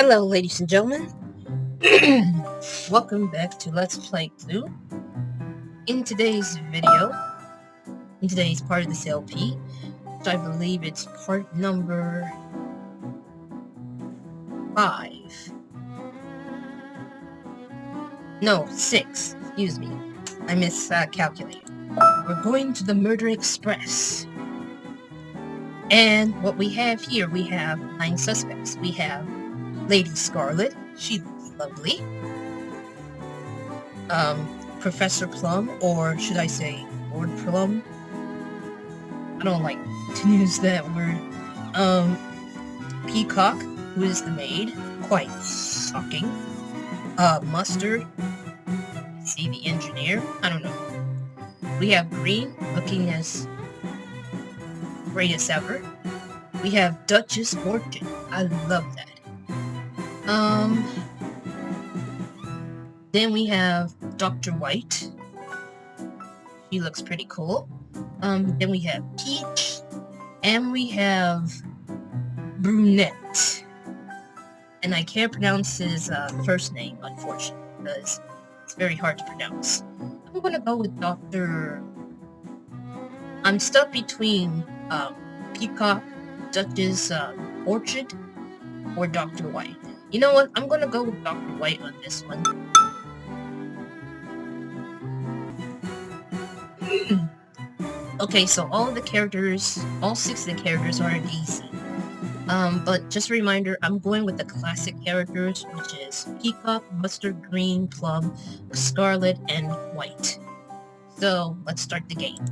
Hello, ladies and gentlemen. Welcome back to Let's Play Clue. In today's video, in today's part of this LP, which I believe it's part number 5. No, 6. Excuse me. I miscalculated. We're going to the Murder Express. And what we have here, we have 9 suspects. We have Lady Scarlet. She looks lovely. Professor Plum, or should I say Lord Plum? I don't like to use that word. Peacock, who is the maid, quite shocking. Mustard, see the engineer, I don't know. We have Green, looking as great as ever. We have Duchess Orchid, I love that. Then we have Dr. White. She looks pretty cool. Then we have Peach. And we have Brunette. And I can't pronounce his first name, unfortunately, because it's very hard to pronounce. I'm gonna go with Dr. I'm stuck between Peacock, Duchess Orchid, or Dr. White. You know what? I'm gonna go with Dr. White on this one. Okay, so all 6 of the characters are easy. But just a reminder, I'm going with the classic characters, which is Peacock, Mustard, Green, Plum, Scarlet, and White. So, let's start the game.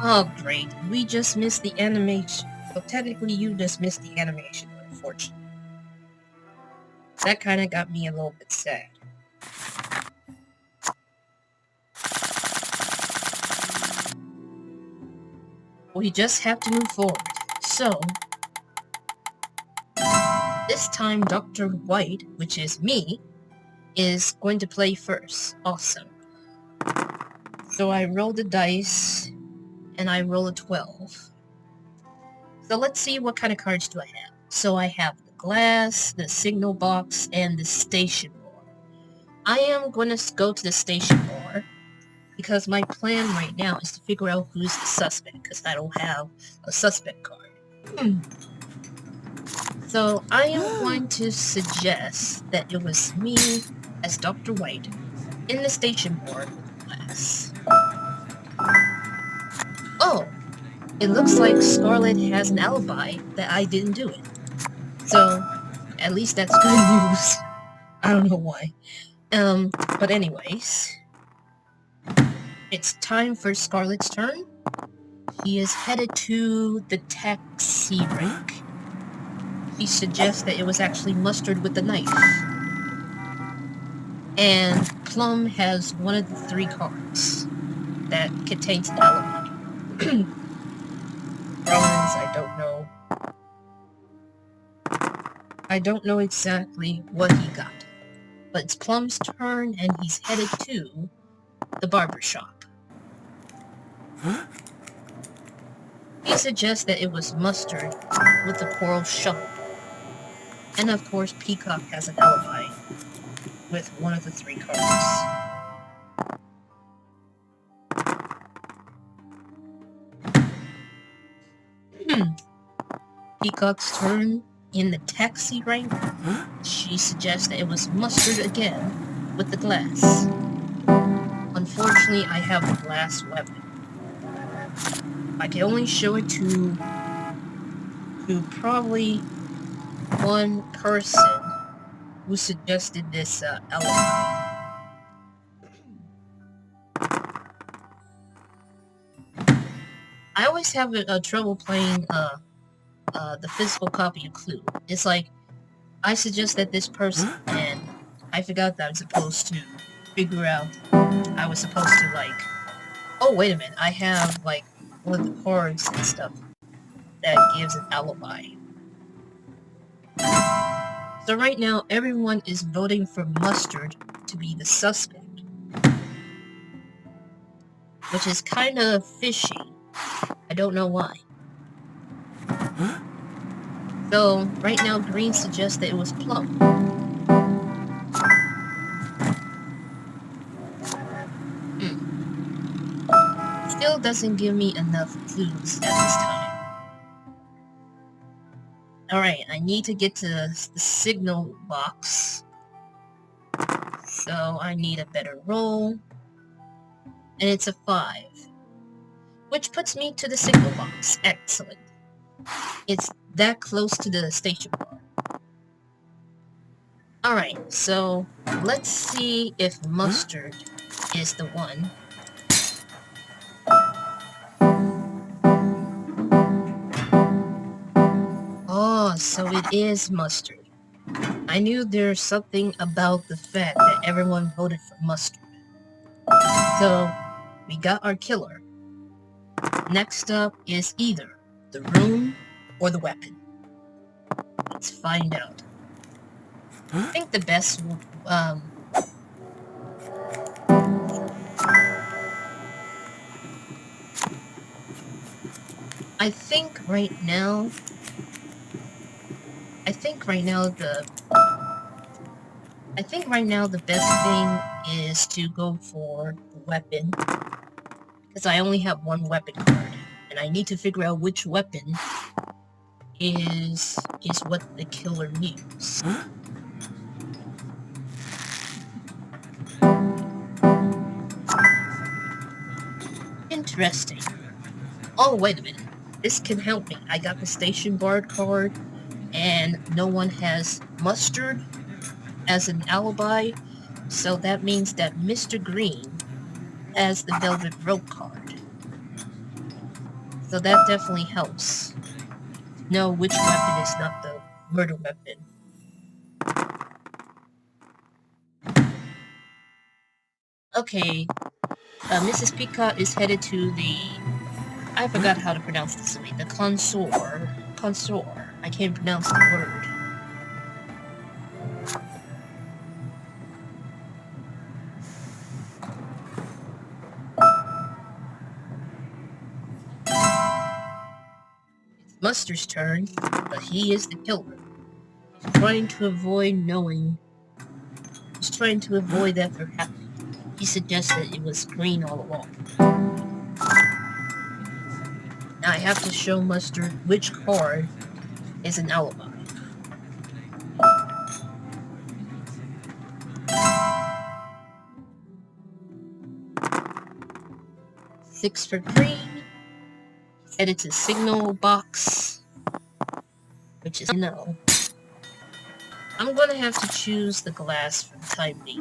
Oh, great. We just missed the animation. So technically, you just missed the animation, unfortunately. That kind of got me a little bit sad. We just have to move forward. So, this time Dr. White, which is me, is going to play first. Awesome. So I roll the dice, and I roll a 12. So let's see what kind of cards do I have. So I have the glass, the signal box, and the station bar. I am going to go to the station bar, because my plan right now is to figure out who's the suspect, because I don't have a suspect card. So I am going to suggest that it was me as Dr. White in the station bar with glass. Oh, it looks like Scarlet has an alibi that I didn't do it. So, at least that's good news. I don't know why. But anyways, it's time for Scarlet's turn. She is headed to the taxi rank. She suggests that it was actually Mustard with the knife. And Plum has one of the 3 cards that contains an alibi. Rollins, I don't know exactly what he got. But it's Plum's turn, and he's headed to the barber shop. He suggests that it was Mustard with the coral shovel. And of course, Peacock has an alibi with one of the 3 cards. Peacock's turn in the taxi rank. She suggests that it was Mustard again with the glass. Unfortunately, I have a glass weapon. I can only show it to probably one person who suggested this alibi. I always have trouble playing the physical copy of Clue. It's like, I suggest that this person, and I forgot that I was supposed to figure out, I was supposed to like, oh wait a minute, I have like one of the cards and stuff that gives an alibi. So right now, everyone is voting for Mustard to be the suspect, which is kind of fishy. I don't know why. So, right now, green suggests that it was plum. Still doesn't give me enough clues at this time. Alright, I need to get to the signal box. So, I need a better roll. And it's a 5. Which puts me to the signal box. Excellent. It's that close to the station bar. Alright, so let's see if mustard is the one. Oh, so it is mustard. I knew there's something about the fact that everyone voted for mustard. So, we got our killer. Next up is either the room or the weapon. Let's find out. I think the best, I think right now the best thing is to go for the weapon, because I only have one weapon card, and I need to figure out which weapon is what the killer used. Interesting. Oh, wait a minute. This can help me. I got the station guard card, and no one has mustard as an alibi, so that means that Mr. Green has the Velvet Rope card. So that definitely helps. Know which weapon is not the murder weapon. Okay, Mrs. Peacock is headed to the... I forgot how to pronounce this name. The consort. I can't pronounce the word. It's Mustard's turn, but he is the killer. He's trying to avoid that from happening. He suggested it was green all along. Now I have to show Mustard which card is an alibi. Six for green. Headed to signal box, which is no. I'm gonna have to choose the glass for the time being.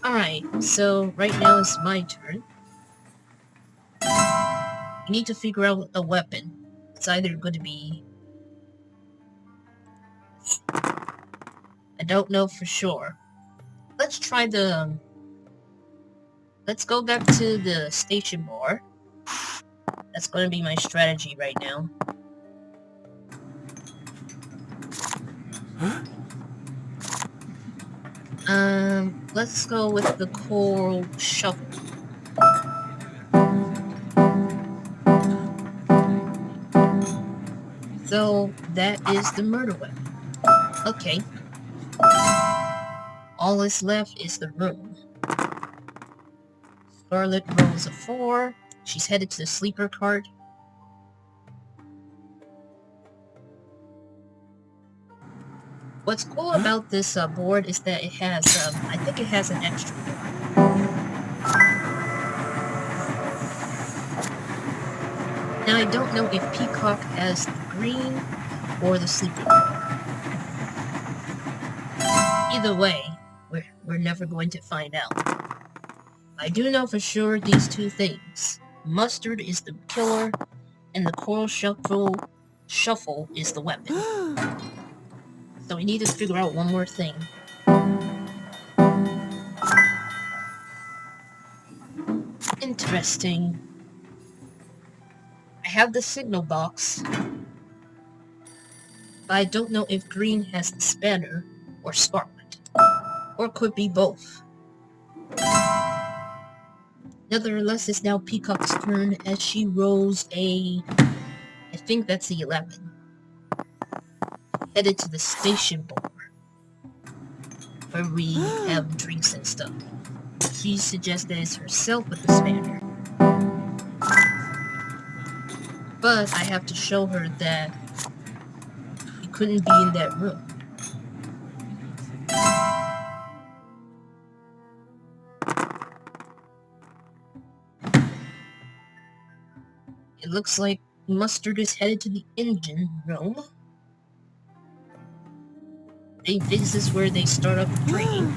Alright, so right now it's my turn. I need to figure out a weapon. It's either going to be... I don't know for sure. Let's try the... Let's go back to the station bar. That's going to be my strategy right now. Let's go with the coral shovel. So, that is the murder weapon. Okay. All that's left is the room. Scarlet rolls a 4. She's headed to the sleeper cart. What's cool about this board is that it has, I think it has an extra board. Now I don't know if Peacock has the green or the sleeper card. Either way, we're never going to find out. I do know for sure these two things. Mustard is the killer, and the coral shuffle is the weapon. So we need to figure out one more thing. Interesting. I have the signal box, but I don't know if green has the spanner or scarlet. Or could be both. Nevertheless, it's now Peacock's turn as she rolls a... I think that's the 11. Headed to the station bar, where we have drinks and stuff. She suggests that it's herself with the spanner. But I have to show her that you couldn't be in that room. It looks like Mustard is headed to the engine room. This is where they start up the train.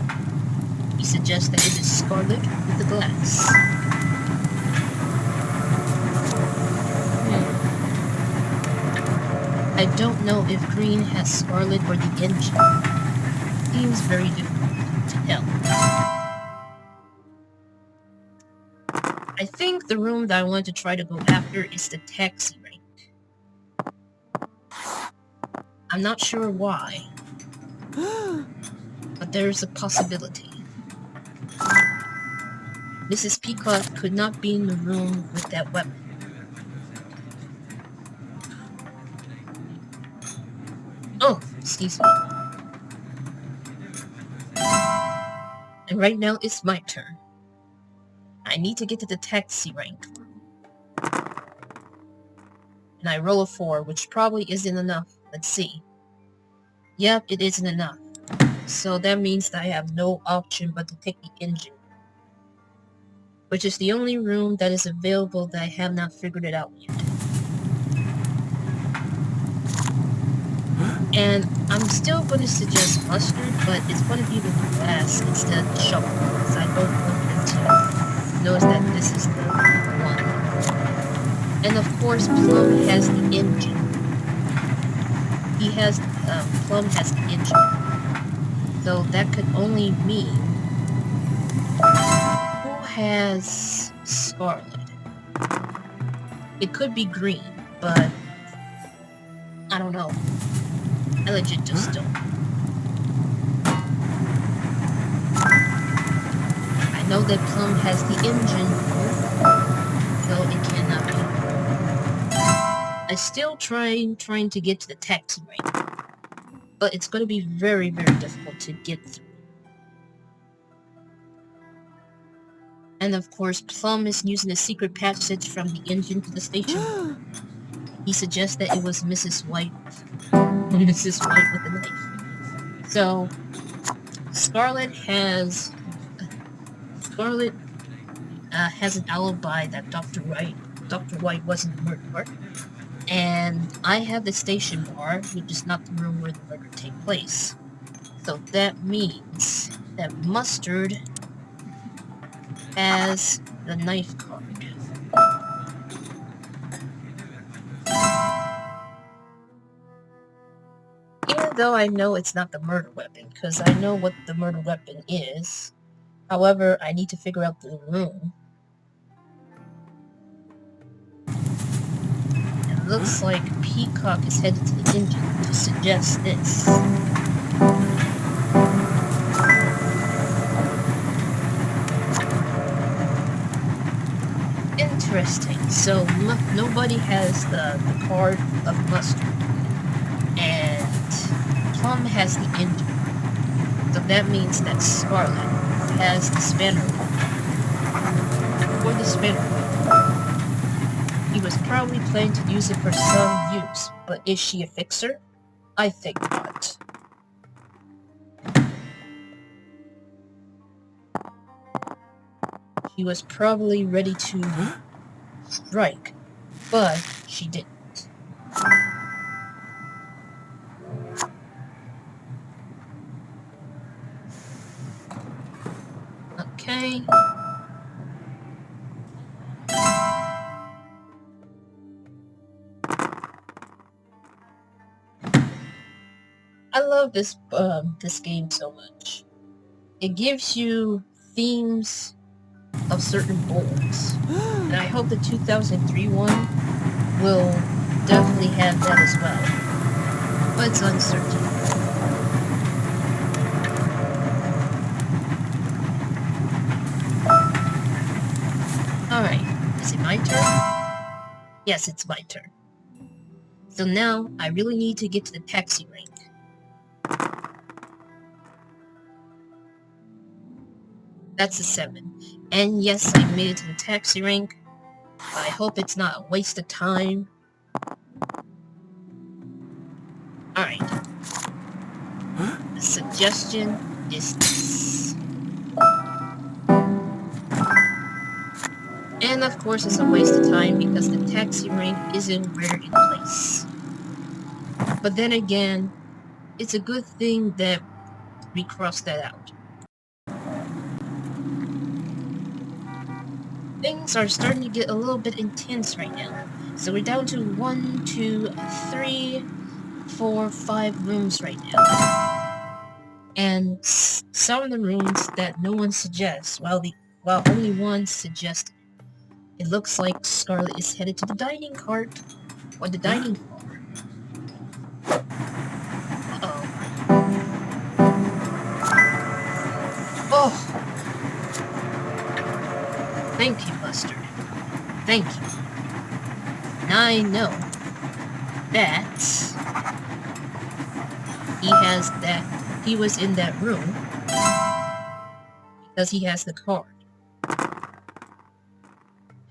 He suggests that it is Scarlet with the glass. I don't know if Green has Scarlet or the engine. Seems very difficult to tell. I think the room that I want to try to go after is the taxi rank. I'm not sure why, but there's a possibility. Mrs. Peacock could not be in the room with that weapon. Oh, excuse me. And right now it's my turn. I need to get to the taxi rank. And I roll a 4, which probably isn't enough. Let's see. Yep, it isn't enough. So that means that I have no option but to take the engine, which is the only room that is available that I have not figured it out yet. And I'm still going to suggest Mustard, but it's going to be the glass instead of the shovel, because I don't want them to notice that this is the one. And of course, Plum has the engine. Plum has the engine. So that could only mean who has Scarlet. It could be Green, but I don't know. I legit just don't. I know that Plum has the engine, so it cannot be. I still trying to get to the taxi rank, but it's going to be very, very difficult to get through. And of course, Plum is using a secret passage from the engine to the station. He suggests that it was Mrs. White with the knife. So, Scarlet has an alibi that Dr. White wasn't the murderer. And I have the station bar, which is not the room where the murder takes place. So that means that Mustard has the knife card. Even though I know it's not the murder weapon, because I know what the murder weapon is. However, I need to figure out the room. It looks like Peacock is headed to the engine to suggest this. Interesting. So nobody has the card of Mustard, and Plum has the engine. So that means that Scarlet has the spanner or the spanner. He was probably planning to use it for some use, but is she a fixer? I think not. She was probably ready to strike, but she didn't. Okay. I love this game so much. It gives you themes of certain boards, and I hope the 2003 one will definitely have that as well, but it's uncertain. my turn? Yes, it's my turn. So now, I really need to get to the taxi rank. That's a 7. And yes, I made it to the taxi rank. I hope it's not a waste of time. Alright. The suggestion is this. And of course it's a waste of time because the taxi rank isn't where in place. But then again, it's a good thing that we crossed that out. Things are starting to get a little bit intense right now. So we're down to 1, 2, 3, 4, 5 rooms right now. And some of the rooms that no one suggests, while only one suggested. It looks like Scarlet is headed to the dining cart, or the dining car. Uh-oh. Oh! Thank you, Mustard. Thank you. Now I know that he was in that room because he has the card.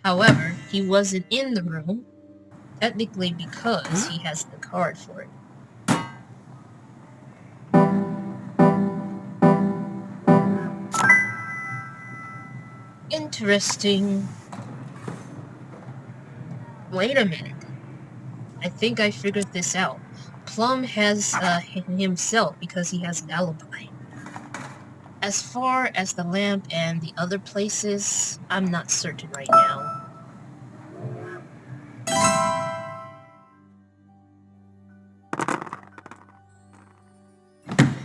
However, he wasn't in the room, technically because he has the card for it. Interesting. Wait a minute. I think I figured this out. Plum has himself because he has an alibi. As far as the lamp and the other places, I'm not certain right now.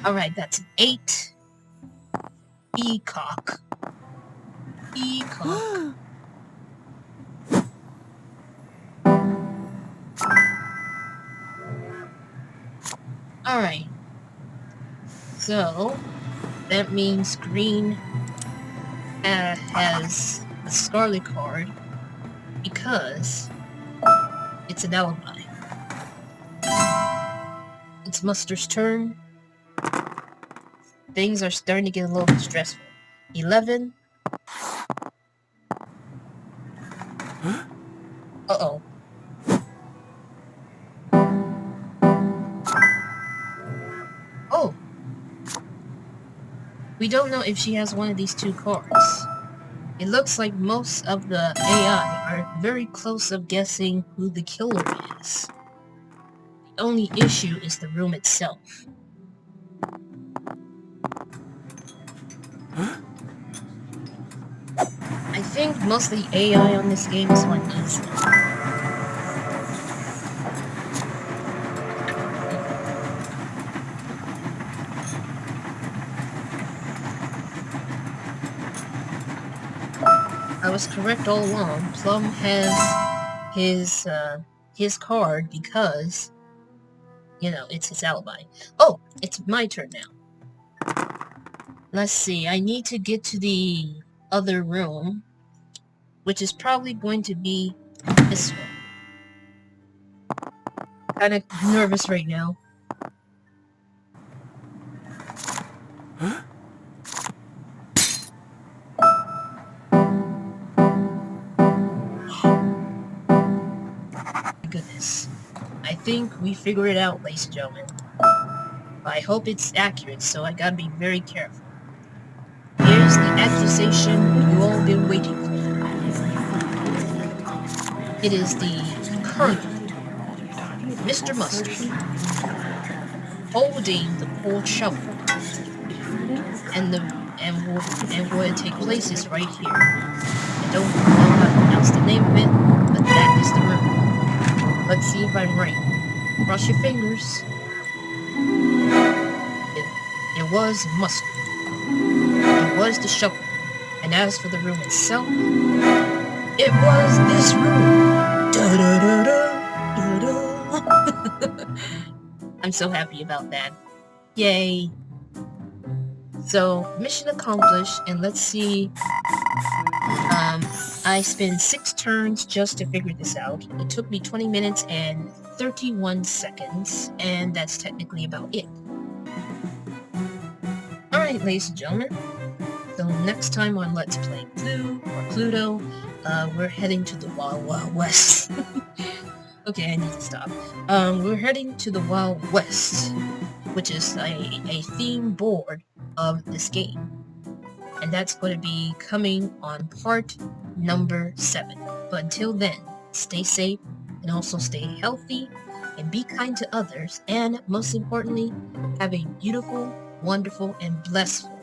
Alright, that's an 8. Peacock. Peacock. Alright. So, that means Green has the Scarlet card because it's an alibi. It's Mustard's turn. Things are starting to get a little bit stressful. 11. Uh-oh. Oh! We don't know if she has one of these 2 cards. It looks like most of the AI are very close of guessing who the killer is. The only issue is the room itself. I think most of the AI on this game is on easy. I was correct all along. Plum has his card because, you know, it's his alibi. Oh, it's my turn now. Let's see, I need to get to the other room, which is probably going to be this one. Kinda nervous right now. Goodness. I think we figured it out, ladies and gentlemen. I hope it's accurate, so I gotta be very careful. Here's the accusation you've all been waiting for. It is the Colonel, Mr. Mustard, holding the cold shovel, and what take place is right here. I don't know how to pronounce the name of it, but that is the room. Let's see if I'm right. Cross your fingers. It was Mustard. It was the shovel. And as for the room itself, it was this room. I'm so happy about that. Yay. So, mission accomplished, and let's see I spent 6 turns just to figure this out. It took me 20 minutes and 31 seconds, and that's technically about it. Alright, ladies and gentlemen, so next time on Let's Play Clue, or Cluedo, we're heading to the Wild Wild West. Okay, I need to stop. We're heading to the Wild West, which is a theme board of this game. And that's going to be coming on part number 7. But until then, stay safe and also stay healthy and be kind to others, and most importantly, have a beautiful, wonderful, and blissful